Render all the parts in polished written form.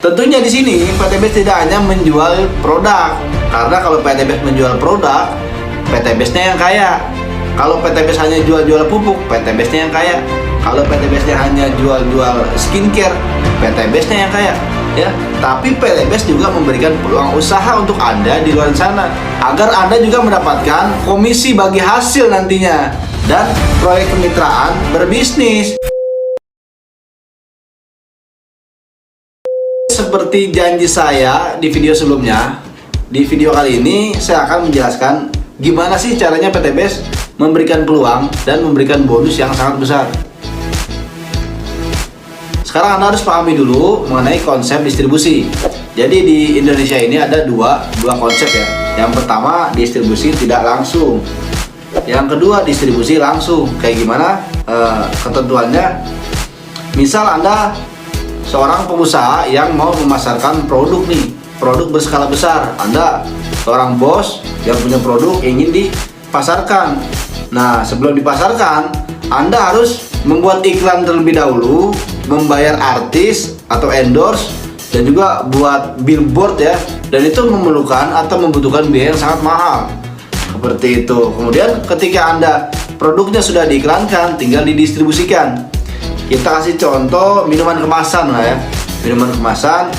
Tentunya di sini PTBS tidak hanya menjual produk, karena kalau PTBS menjual produk, PTBS-nya yang kaya. Kalau PTBS hanya jual-jual pupuk, PTBS-nya yang kaya. Kalau PTBS-nya hanya jual-jual skincare, PTBS-nya yang kaya. Ya, tapi PTBS juga memberikan peluang usaha untuk Anda di luar sana, agar Anda juga mendapatkan komisi bagi hasil nantinya dan proyek kemitraan berbisnis. Seperti janji saya di video sebelumnya, di video kali ini saya akan menjelaskan gimana sih caranya PTBS memberikan peluang dan memberikan bonus yang sangat besar. Sekarang Anda harus pahami dulu mengenai konsep distribusi. Jadi di Indonesia ini ada dua konsep ya. Yang pertama distribusi tidak langsung. Yang kedua distribusi langsung. Kayak gimana ketentuannya? Misal Anda seorang pengusaha yang mau memasarkan produk nih, produk berskala besar. Anda seorang bos yang punya produk ingin dipasarkan. Nah, sebelum dipasarkan, Anda harus membuat iklan terlebih dahulu, membayar artis atau endorse, dan juga buat billboard ya. Dan itu memerlukan atau membutuhkan biaya yang sangat mahal. Seperti itu. Kemudian ketika Anda produknya sudah diiklankan, tinggal didistribusikan. Kita kasih contoh minuman kemasan lah ya. Minuman kemasan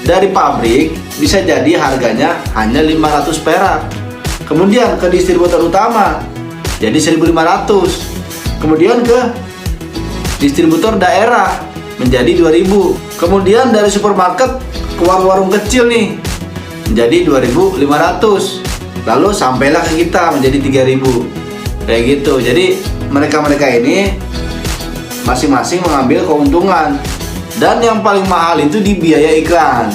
dari pabrik bisa jadi harganya hanya 500 perak. Kemudian ke distributor utama jadi 1.500. Kemudian ke distributor daerah menjadi 2.000. Kemudian dari supermarket ke warung-warung kecil nih menjadi 2.500. Lalu sampailah ke kita menjadi 3.000. Kayak gitu. Jadi mereka-mereka ini masing-masing mengambil keuntungan. Dan yang paling mahal itu di biaya iklan.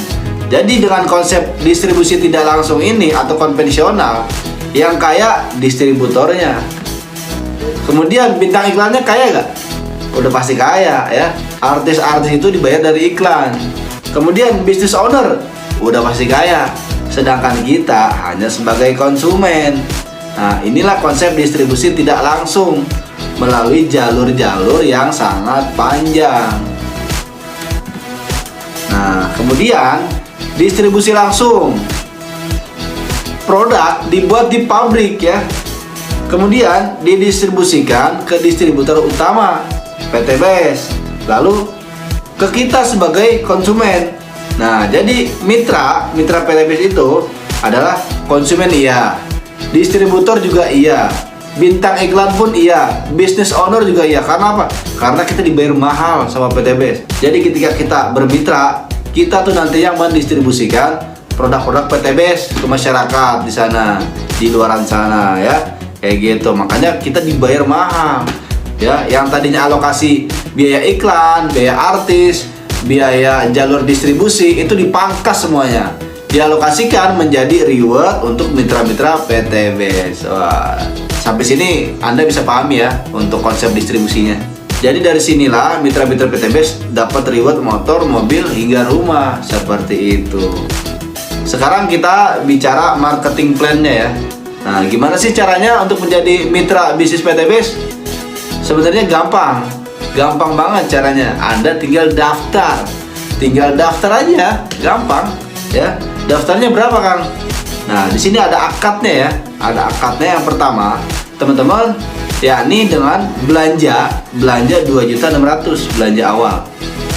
Jadi dengan konsep distribusi tidak langsung ini atau konvensional, yang kaya distributornya. Kemudian bintang iklannya kaya gak? Udah pasti kaya ya. Artis-artis itu dibayar dari iklan. Kemudian business owner udah pasti kaya. Sedangkan kita hanya sebagai konsumen. Nah, inilah konsep distribusi tidak langsung melalui jalur-jalur yang sangat panjang. Nah, kemudian distribusi langsung. Produk dibuat di pabrik ya. Kemudian didistribusikan ke distributor utama PTBS, lalu ke kita sebagai konsumen. Nah, jadi mitra PTBS itu adalah konsumen iya, distributor juga iya, bintang iklan pun iya, business owner juga iya. Karena apa? Karena kita dibayar mahal sama PTBS. Jadi ketika kita bermitra, kita tuh nanti yang mendistribusikan produk-produk PTBS ke masyarakat di sana, di luaran sana ya. Kayak gitu. Makanya kita dibayar mahal. Ya, yang tadinya alokasi biaya iklan, biaya artis, biaya jalur distribusi itu dipangkas semuanya. Dialokasikan menjadi reward untuk mitra-mitra PTBS. Wah, sampai sini Anda bisa pahami ya untuk konsep distribusinya. Jadi dari sinilah mitra-mitra PTBS dapat reward motor, mobil hingga rumah seperti itu. Sekarang kita bicara marketing plan-nya ya. Nah, gimana sih caranya untuk menjadi mitra bisnis PTBS? Sebenarnya gampang banget caranya. Anda tinggal daftar aja, gampang ya. Daftarnya berapa, Kang? Nah, di sini ada akadnya ya. Ada akadnya yang pertama, teman-teman, yakni dengan belanja 2.600.000 belanja awal.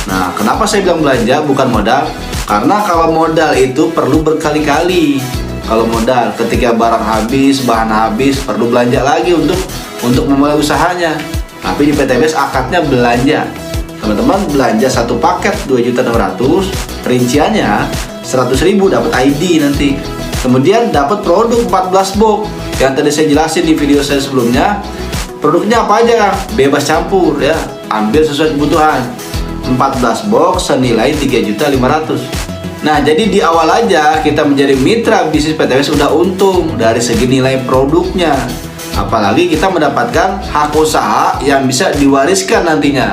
Nah, kenapa saya bilang belanja bukan modal? Karena kalau modal itu perlu berkali-kali. Kalau modal ketika barang habis, bahan habis, perlu belanja lagi untuk memulai usahanya. Tapi di PTBS akadnya belanja. Teman-teman belanja satu paket 2.600.000, rinciannya 100.000 dapat ID nanti. Kemudian dapat produk 14 box yang tadi saya jelasin di video saya sebelumnya. Produknya apa aja, Kang? Bebas campur ya. Ambil sesuai kebutuhan. 14 box senilai 3.500.000. Nah, jadi di awal aja kita menjadi mitra bisnis PTBS udah untung dari segi nilai produknya. Apalagi kita mendapatkan hak usaha yang bisa diwariskan nantinya.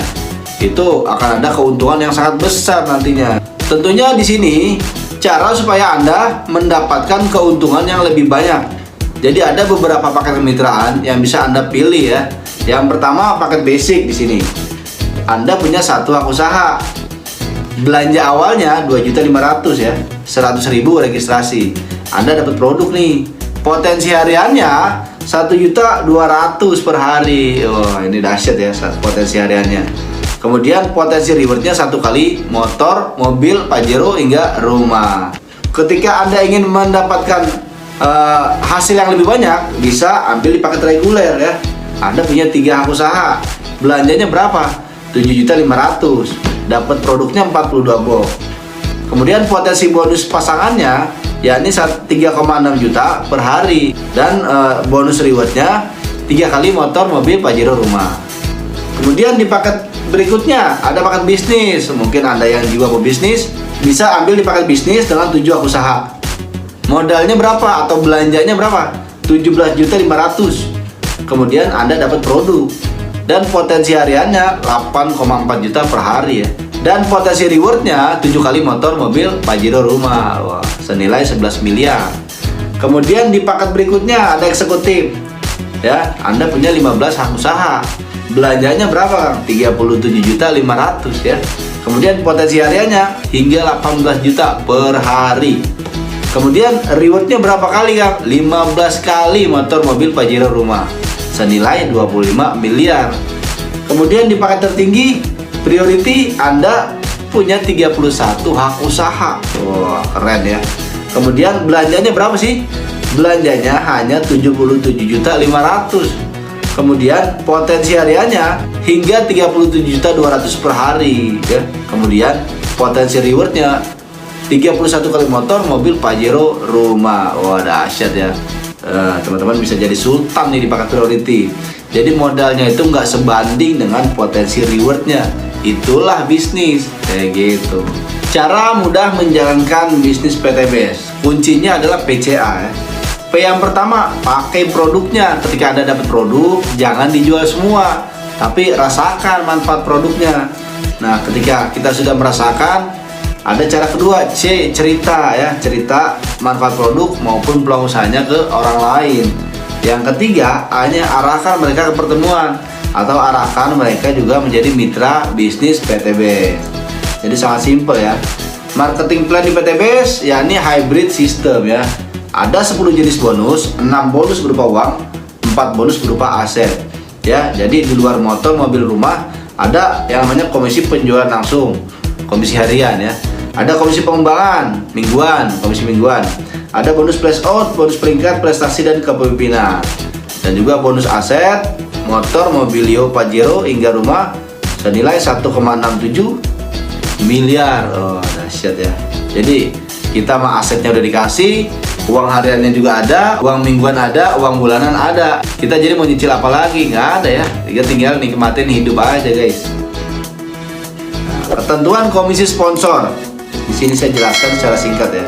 Itu akan ada keuntungan yang sangat besar nantinya. Tentunya di sini cara supaya Anda mendapatkan keuntungan yang lebih banyak. Jadi ada beberapa paket kemitraan yang bisa Anda pilih ya. Yang pertama paket basic di sini. Anda punya satu hak usaha. Belanja awalnya 2.500.000 ya, 100.000 registrasi. Anda dapat produk nih. Potensi hariannya 1.200.000 per hari. Oh, ini dahsyat ya potensi hariannya. Kemudian potensi rewardnya 1 kali motor, mobil, Pajero hingga rumah. Ketika Anda ingin mendapatkan hasil yang lebih banyak, bisa ambil di paket reguler ya. Anda punya 3 hak usaha. Belanjanya berapa? 7.500.000. Dapat produknya 42 box. Kemudian potensi bonus pasangannya yakni 3,6 juta per hari, dan bonus rewardnya 3 kali motor, mobil, Pajero, rumah. Kemudian di paket berikutnya ada paket bisnis. Mungkin Anda yang juga mau bisnis, bisa ambil di paket bisnis dengan 7 hak usaha. Modalnya berapa atau belanjanya berapa? 17.500.000. Kemudian Anda dapat produk, dan potensi hariannya 8,4 juta per hari ya. Dan potensi rewardnya 7 kali motor, mobil, Pajero, rumah. Wah, senilai 11 miliar. Kemudian di paket berikutnya ada eksekutif ya. Anda punya 15 hak usaha. Belanjanya berapa? 37.500.000 ya. Kemudian potensi hariannya hingga 18 juta per hari. Kemudian rewardnya berapa kali Kang? 15 kali motor, mobil, Pajero, rumah, senilai 25 miliar. Kemudian di paket tertinggi priority Anda punya 31 hak usaha. Wah, keren ya. Kemudian belanjanya berapa sih? Belanjanya hanya 77.500.000. Kemudian potensi hariannya hingga 37.200.000 per hari ya. Kemudian potensi rewardnya 31 kali motor, mobil, Pajero, rumah. Wah, dahsyat ya. Teman-teman bisa jadi sultan nih di paket priority. Jadi modalnya itu nggak sebanding dengan potensi rewardnya. Itulah bisnis kayak gitu. Cara mudah menjalankan bisnis PTBS, kuncinya adalah PCA ya. P yang pertama, pakai produknya. Ketika Anda dapat produk, jangan dijual semua, tapi rasakan manfaat produknya. Nah, ketika kita sudah merasakan, ada cara kedua, C, cerita ya, cerita manfaat produk maupun peluang usahanya ke orang lain. Yang ketiga, hanya arahkan mereka ke pertemuan atau arahkan mereka juga menjadi mitra bisnis PTBS. Jadi sangat simpel ya. Marketing plan di PTBS yakni hybrid system ya. Ada 10 jenis bonus, 6 bonus berupa uang, 4 bonus berupa aset. Ya, jadi di luar motor, mobil, rumah ada yang namanya komisi penjualan langsung, komisi harian ya. Ada komisi pengembangan mingguan, komisi mingguan. Ada bonus flash out, bonus peringkat, prestasi dan kepemimpinan. Dan juga bonus aset, motor, mobilio, Pajero hingga rumah senilai 1,67 miliar. Oh, dahsyat ya. Jadi kita mah asetnya udah dikasih, uang hariannya juga ada, uang mingguan ada, uang bulanan ada. Kita jadi mau nyicil apa lagi? Nggak ada ya. Kita tinggal nikmatin hidup aja guys. Nah, ketentuan komisi sponsor. Di sini saya jelaskan secara singkat ya.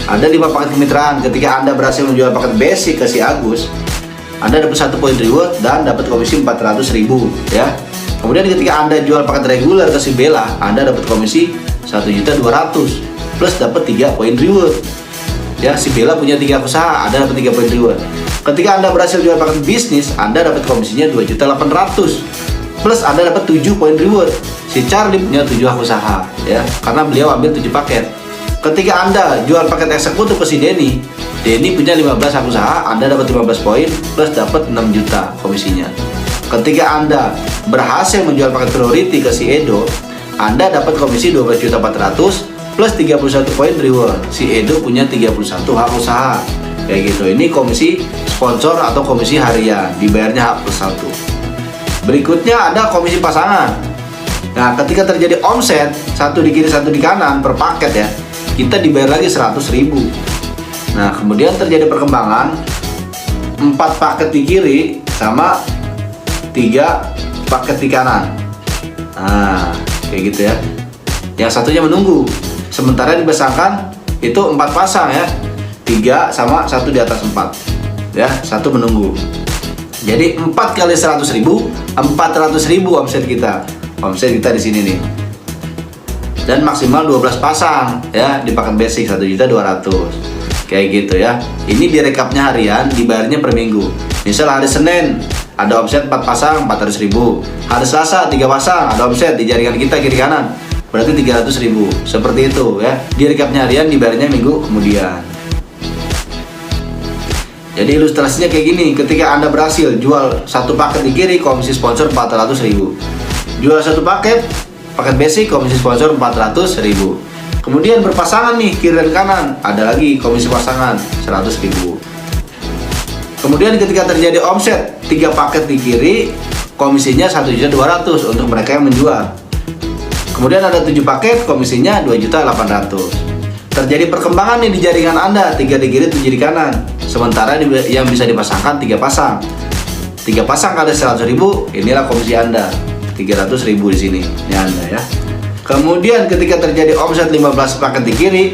Ada 5 paket kemitraan. Ketika Anda berhasil menjual paket basic ke si Agus, Anda dapat 1 poin reward dan dapat komisi 400.000 ya. Kemudian ketika Anda jual paket reguler ke si Bella, Anda dapat komisi 1.200.000 plus dapat 3 poin reward. Ya, si Bella punya 3 usaha, Anda dapat 3 poin reward. Ketika Anda berhasil jual paket bisnis, Anda dapat komisinya 2.800.000 plus Anda dapat 7 poin reward. Si Charlie punya 7 hak usaha ya, karena beliau ambil 7 paket. Ketika Anda jual paket eksekutif ke si Denny punya 15 hak usaha, Anda dapat 15 poin plus dapat 6 juta komisinya. Ketika Anda berhasil menjual paket priority ke si Edo, Anda dapat komisi 12.400.000 plus 31 poin reward. Si Edo punya 31 hak usaha. Kayak gitu. Ini komisi sponsor atau komisi harian, dibayarnya hak plus 1. Berikutnya ada komisi pasangan. Nah, ketika terjadi omset, 1 di kiri 1 di kanan per paket ya, kita dibayar lagi 100.000. Nah, kemudian terjadi perkembangan, 4 paket di kiri sama 3 paket di kanan. Nah, kayak gitu ya. Yang satunya menunggu. Sementara dipasangkan itu 4 pasang ya. 3 sama 1 di atas 4. Ya, 1 menunggu. Jadi 4 kali 100.000, 400.000 omset kita. Omset kita di sini nih. Dan maksimal 12 pasang ya di paket basic 1.200.000. Kayak gitu ya. Ini direkapnya harian, dibayarnya per minggu. Misal hari Senin ada omset 4 pasang 400.000. Hari Selasa 3 pasang ada omset di jaringan kita kiri kanan berarti 300.000. Seperti itu ya. Di recapnya harian, dibayarnya minggu kemudian. Jadi ilustrasinya kayak gini, ketika Anda berhasil jual satu paket di kiri, komisi sponsor 400.000. Jual satu paket basic, komisi sponsor 400.000. Kemudian berpasangan nih, kiri dan kanan, ada lagi komisi pasangan 100.000. Kemudian ketika terjadi omset 3 paket di kiri, komisinya 1.200.000 untuk mereka yang menjual. Kemudian ada 7 paket, komisinya 2.800.000. Terjadi perkembangan nih di jaringan Anda, 3 di kiri, 7 di kanan. Sementara yang bisa dipasangkan 3 pasang. 3 pasang kali 100.000, inilah komisi Anda. 300.000 di sini. Ini Anda ya. Kemudian ketika terjadi omset 15 paket di kiri,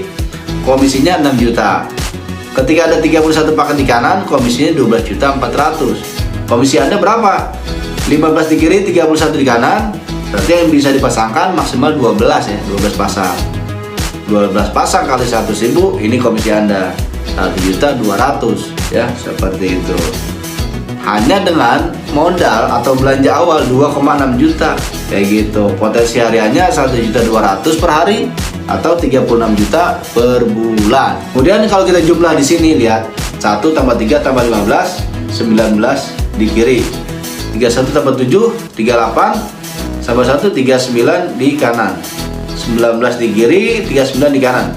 komisinya 6 juta. Ketika ada 31 paket di kanan, komisinya 12.400.000. Komisi Anda berapa? 15 di kiri, 31 di kanan. Berarti yang bisa dipasangkan maksimal 12 ya, 12 pasang. 12 pasang kali 100.000, ini komisi Anda 1.200.000 ya, seperti itu. Hanya dengan modal atau belanja awal 2,6 juta kayak gitu. Potensi hariannya 1.200.000 per hari atau 36 juta per bulan. Kemudian kalau kita jumlah di sini, lihat 1 tambah 3 tambah 15, 19 di kiri, 31 tambah 7, 38 tambah 1, 39 di kanan, 19 di kiri, 39 di kanan.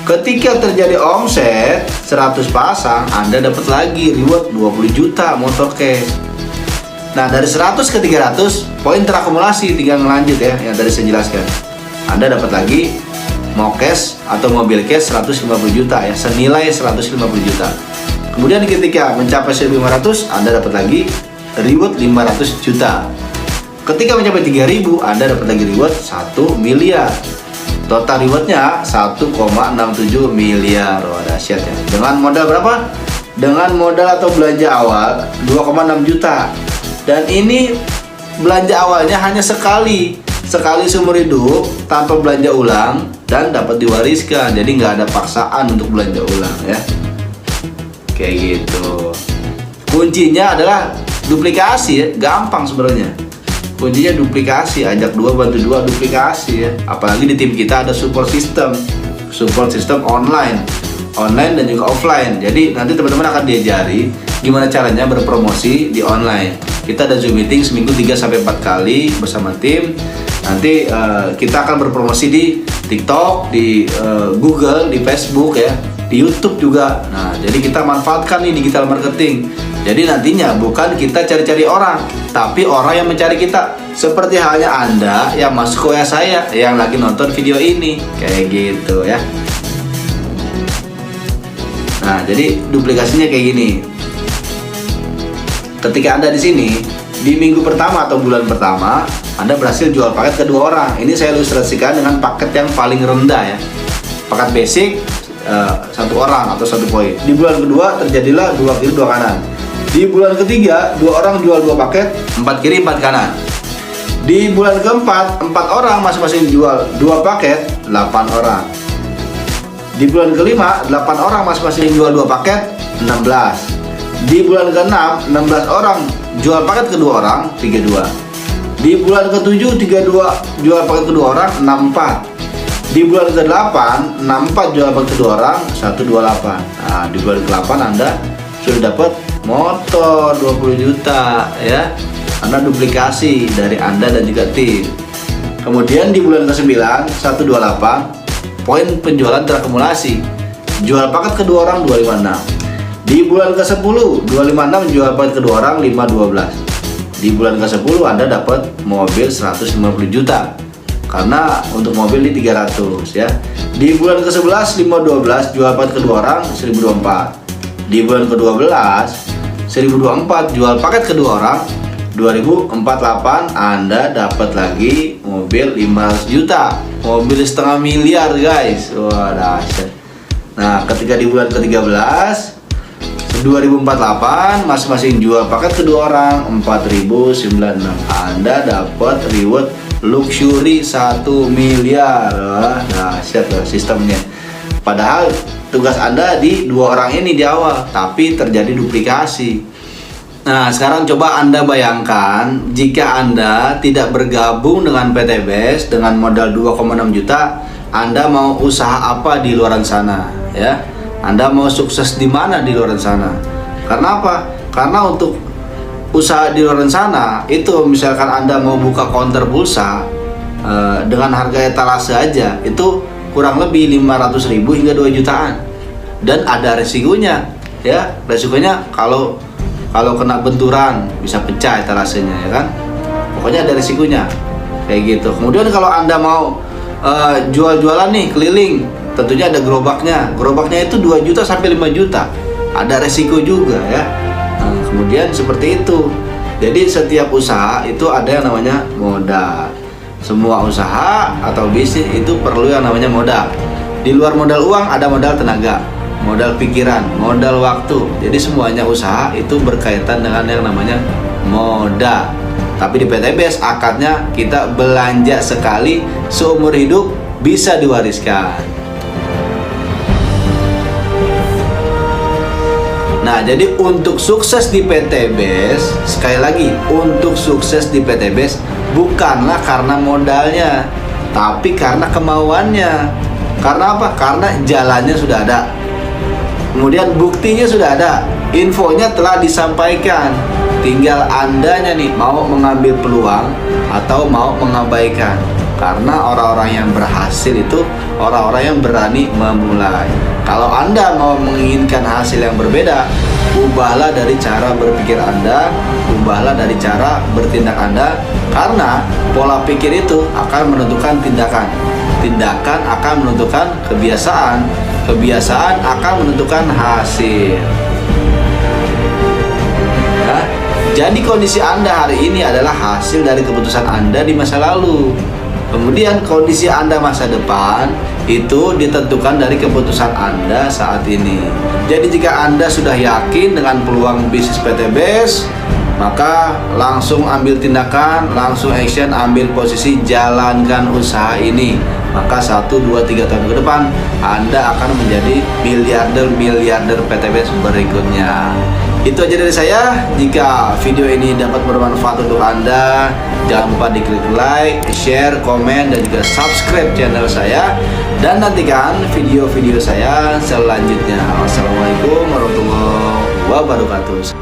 Ketika terjadi omset 100 pasang, Anda dapat lagi reward 20 juta motor cash. Nah, dari 100 ke 300, poin terakumulasi, tinggal ngelanjut ya, yang tadi saya jelaskan. Anda dapat lagi mau cash atau mobil cash 150 juta ya, senilai 150 juta. Kemudian ketika mencapai 1.500, Anda dapat lagi reward 500 juta. Ketika mencapai 3.000, Anda dapat lagi reward 1 miliar. Total rewardnya 1,67 miliar. Wah, dahsyat ya. Dengan modal berapa? Dengan modal atau belanja awal 2,6 juta. Dan ini belanja awalnya hanya sekali seumur hidup, tanpa belanja ulang, dan dapat diwariskan. Jadi nggak ada paksaan untuk belanja ulang ya. Kayak gitu. Kuncinya adalah duplikasi ya, gampang sebenarnya. Kuncinya duplikasi, ajak 2 bantu 2, duplikasi ya. Apalagi di tim kita ada support system online dan juga offline. Jadi nanti teman-teman akan diajari gimana caranya berpromosi di online. Kita ada Zoom meeting seminggu 3-4 kali bersama tim. Nanti kita akan berpromosi di TikTok, di Google, di Facebook ya, di YouTube juga. Nah, jadi kita manfaatkan nih digital marketing. Jadi nantinya bukan kita cari-cari orang, tapi orang yang mencari kita. Seperti halnya Anda yang masuk ke WA saya, yang lagi nonton video ini, kayak gitu ya. Nah, jadi duplikasinya kayak gini. Ketika Anda di sini, di minggu pertama atau bulan pertama, Anda berhasil jual paket ke 2 orang. Ini saya ilustrasikan dengan paket yang paling rendah ya. Paket basic 1 orang atau 1 poin. Di bulan kedua terjadilah 2 kiri 2 kanan. Di bulan ketiga 2 orang jual 2 paket, 4 kiri 4 kanan. Di bulan keempat 4 orang masing-masing jual 2 paket, 8 orang. Di bulan kelima 8 orang masing-masing jual 2 paket, 16. Di bulan ke-6 16 orang jual paket ke 2 orang, 32. Di bulan ke-7 32 jual paket ke 2 orang, 64. Di bulan ke-8 64 jual paket ke 2 orang, 128. Nah, di bulan ke-8 Anda sudah dapat motor 20 juta ya. Anda duplikasi dari Anda dan juga tim. Kemudian di bulan ke-9 128, poin penjualan terakumulasi. Jual paket ke 2 orang 256. Di bulan ke-10 256 jual paket ke 2 orang 512. Di bulan ke-10 Anda dapat mobil 150 juta. Karena untuk mobil di 300 ya. Di bulan ke-11 512 jual paket ke 2 orang 1024. Di bulan ke-12 1024 jual paket ke 2 orang 2048, Anda dapat lagi mobil 500 juta, mobil setengah miliar guys. Wah, dahsyat. Nah, ketika di bulan ke-13 2048 masing-masing jual paket ke 2 orang 4096, Anda dapat reward luxury 1 miliar. Wah, dahsyat loh sistemnya. Padahal tugas Anda di 2 orang ini di awal, tapi terjadi duplikasi. Nah, sekarang coba Anda bayangkan jika Anda tidak bergabung dengan PT BES dengan modal 2,6 juta, Anda mau usaha apa di luar sana, ya? Anda mau sukses di mana di luar sana? Karena apa? Karena untuk usaha di luar sana itu, misalkan Anda mau buka counter pulsa dengan harga etalase aja, itu kurang lebih 500.000 hingga 2 jutaan. Dan ada resikonya, ya. Resikonya kalau kena benturan bisa pecah etalasenya, ya kan. Pokoknya ada risikonya kayak gitu. Kemudian kalau Anda mau jual-jualan nih keliling, tentunya ada gerobaknya itu 2 juta sampai 5 juta, ada resiko juga, ya. Nah, kemudian seperti itu. Jadi setiap usaha itu ada yang namanya modal. Semua usaha atau bisnis itu perlu yang namanya modal. Di luar modal uang ada modal tenaga, modal pikiran, modal waktu. Jadi semuanya usaha itu berkaitan dengan yang namanya modal. Tapi di PT BES akadnya kita belanja sekali seumur hidup, bisa diwariskan. Nah, jadi untuk sukses di PT BES, sekali lagi, untuk sukses di PT BES bukanlah karena modalnya, tapi karena kemauannya. Karena apa? Karena jalannya sudah ada. Kemudian buktinya sudah ada, infonya telah disampaikan. Tinggal Andanya nih mau mengambil peluang atau mau mengabaikan. Karena orang-orang yang berhasil itu orang-orang yang berani memulai. Kalau Anda mau menginginkan hasil yang berbeda, ubahlah dari cara berpikir Anda, ubahlah dari cara bertindak Anda. Karena pola pikir itu akan menentukan tindakan. Tindakan akan menentukan kebiasaan. Kebiasaan akan menentukan hasil. Ya, jadi kondisi Anda hari ini adalah hasil dari keputusan Anda di masa lalu. Kemudian kondisi Anda masa depan itu ditentukan dari keputusan Anda saat ini. Jadi jika Anda sudah yakin dengan peluang bisnis PT BES, maka langsung ambil tindakan, langsung action, ambil posisi, jalankan usaha ini. Maka 1, 2, 3 tahun ke depan Anda akan menjadi miliarder PT BES berikutnya. Itu aja dari saya. Jika video ini dapat bermanfaat untuk Anda, jangan lupa diklik like, share, komen, dan juga subscribe channel saya. Dan nantikan video-video saya selanjutnya. Wassalamualaikum warahmatullahi wabarakatuh.